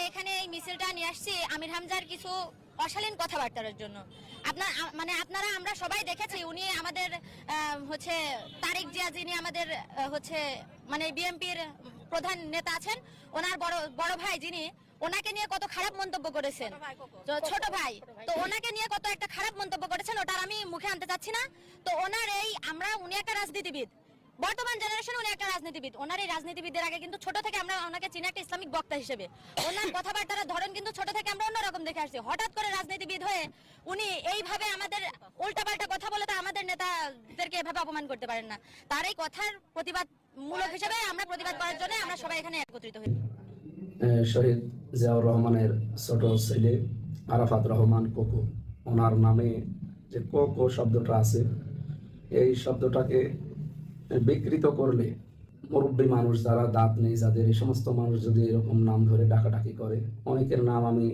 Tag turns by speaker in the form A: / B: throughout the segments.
A: এখানে এই মিছিলটা নিয়ে আসছি আমির হামজার কিছু অশালীন কথাবার্তার জন্য। আপনারা আমরা সবাই দেখেছি উনি আমাদের হচ্ছে তারেক জিয়া, যিনি আমাদের হচ্ছে বিএনপির প্রধান নেতা আছেন, ওনার বড় ভাই যিনি, ওনাকে নিয়ে কত খারাপ মন্তব্য করেছেন, ছোট ভাই, তো ওনাকে নিয়ে কত একটা খারাপ মন্তব্য করেছেন, ওটা আমি মুখে আনতে চাচ্ছি না। তো ওনার উনি একটা রাজনীতিবিদ, বর্তমান জেনারেশনে উনি একটা রাজনীতিবিদ। ওনার এই রাজনীতিবিদের আগে কিন্তু ছোট থেকে আমরা ওনাকে চিনি একটা ইসলামিক বক্তা হিসেবে। ওনার কথাবার্তার ধরন কিন্তু ছোট থেকে আমরা অন্যরকম দেখে আসছি। হঠাৎ করে রাজনীতিবিদ হয়ে উনি এইভাবে আমাদের উল্টাপাল্টা কথা বলে তো আমাদের নেতাদেরকে এভাবে অপমান করতে পারেন না। তার এই কথার প্রতিবাদ মূলক হিসেবে আমরা প্রতিবাদ করার জন্য আমরা সবাই এখানে একত্রিত হই।
B: শহীদ জিয়াউর রহমানের ছোট ছেলে আরাফাত রহমান কোকো, ওনার নামে যে কোকো শব্দটা আছে, এই শব্দটাকে বিকৃত করলে মুরব্বী মানুষ যারা দাঁত নেই, যাদের এই সমস্ত মানুষ যদি এরকম নাম ধরে ডাকাডাকি করে, অনেকের নাম আমি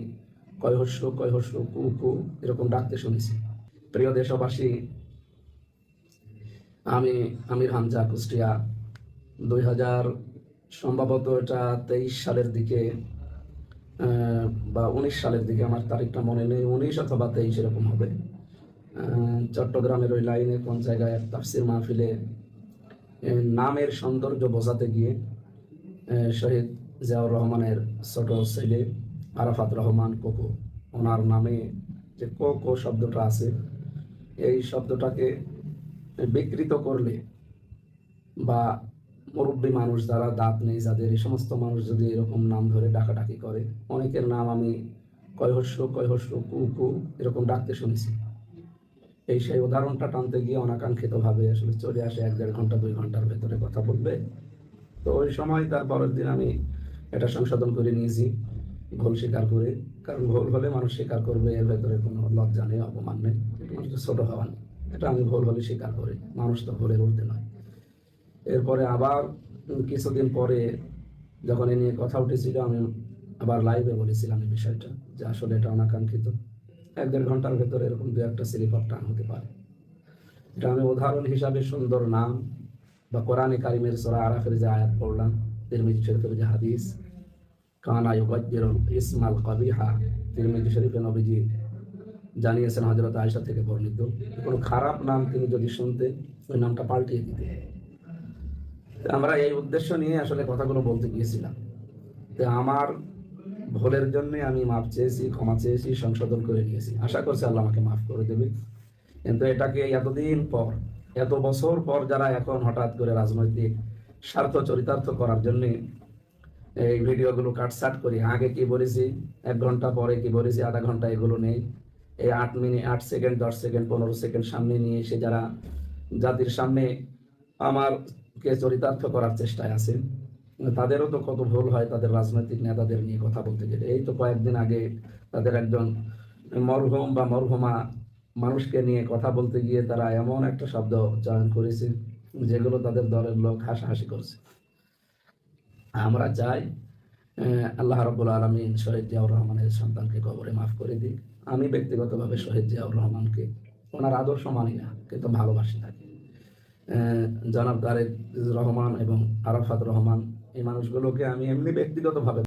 B: কয়হস্য কয়হস্য কু কু এরকম ডাকতে শুনেছি। প্রিয় দেশবাসী, আমি আমির হামজা কুষ্টিয়া 2000 সম্ভবত এটা 23 সালের দিকে বা 19 সালের দিকে, আমার তারিখটা মনে নেই, 19 অথবা 23 এরকম হবে, চট্টগ্রামের ওই লাইনে কোন জায়গায় তাফসির মাহফিলে নামের সৌন্দর্য বোঝাতে গিয়ে শহীদ জিয়াউর রহমানের ছোট ছেলে আরাফাত রহমান কোকো, ওনার নামে যে কোকো শব্দটা আছে, এই শব্দটাকে বিকৃত করলে বা মুরব্বী মানুষ যারা দাঁত নেই, যাদের এই সমস্ত মানুষ যদি এরকম নাম ধরে ডাকাডাকি করে, অনেকের নাম আমি কয়হস্য কয়হস্য কু কু এরকম ডাকতে শুনেছি। সেই উদাহরণটা টানতে গিয়ে অনাকাঙ্ক্ষিতভাবে আসলে চলে আসে 1-1.5 ঘন্টা 2 ঘন্টার ভেতরে কথা বলবে। তো ওই সময় তার পরের দিন আমি এটা সংশোধন করে নিয়েছি, ভুল স্বীকার করে। কারণ ভুল হলে মানুষ স্বীকার করবে, এর ভেতরে কোনো লজ্জা নেই, অপমান নেই, মানুষকে ছোট হওয়া নেই। এটা আমি ভুল হলে স্বীকার করি, মানুষ তো ভুলের ঊর্ধ্বে নয়। এরপরে আবার কিছুদিন পরে যখন এ নিয়ে কথা উঠেছিল, আমি আবার লাইভে বলেছিলাম এই বিষয়টা, যে আসলে এটা অনাকাঙ্ক্ষিত। 1-1.5 ঘন্টার ভেতরে এরকম 2-1টা স্লিপ অফ টাং হতে পারে। এটা আমি উদাহরণ হিসাবে সুন্দর নাম বা কোরআনে কারিমের সূরা আরাফের যে আয়াত পড়লাম, তিরমিজি শরীফের যে হাদিস, কানা ইউগাজ্জিরুল ইসমাল কাবিহা, তিরমিজি শরীফে নবীজি জানিয়েছেন হযরত আয়েশা থেকে বর্ণিত, কোনো খারাপ নাম তিনি যদি শুনতেন ওই নামটা পাল্টিয়ে দিতেন। আমরা এই উদ্দেশ্য নিয়ে আসলে কথাগুলো বলতে গিয়েছিলাম। তো আমার ভুলের জন্য আমি মাফ চেয়েছি, ক্ষমা চেয়েছি, সংশোধন করে নিয়েছি। আশা করছি আল্লাহ আমাকে মাফ করে দেবে। কিন্তু এটাকে এতদিন পর, এত বছর পর যারা এখন হঠাৎ করে রাজনৈতিক স্বার্থ চরিতার্থ করার জন্য এই ভিডিওগুলো কাটছাট করি, আগে কি বলেছি, 1 ঘন্টা পরে কি বলেছি, আধা ঘন্টা, এগুলো নেই। এই 8 মিনিট 8 সেকেন্ড 10 সেকেন্ড 15 সেকেন্ড সামনে নিয়ে এসে যারা জাতির সামনে আমারকে চরিতার্থ করার চেষ্টায় আছে, তাদেরও তো কত ভুল হয় তাদের রাজনৈতিক নেতাদের নিয়ে কথা বলতে গেলে। এই তো কয়েকদিন আগে তাদের একজন মরহুম বা মরহুমা মানুষকে নিয়ে কথা বলতে গিয়ে তারা এমন একটা শব্দ চয়ন করেছে যেগুলো তাদের দলের লোক হাসাহাসি করছে। আমরা চাই আল্লাহ রাব্বুল আলামিন শহীদ জিয়াউর রহমানের সন্তানকে কবরে মাফ করে দিক। আমি ব্যক্তিগতভাবে শহীদ জিয়াউর রহমানকে ওনার আদর্শ মানি না, কিন্তু ভালোবাসি থাকি। জনাব তারেক রহমান এবং আরাফাত রহমান, এই মানুষগুলোকে আমি এমনি ব্যক্তিগতভাবে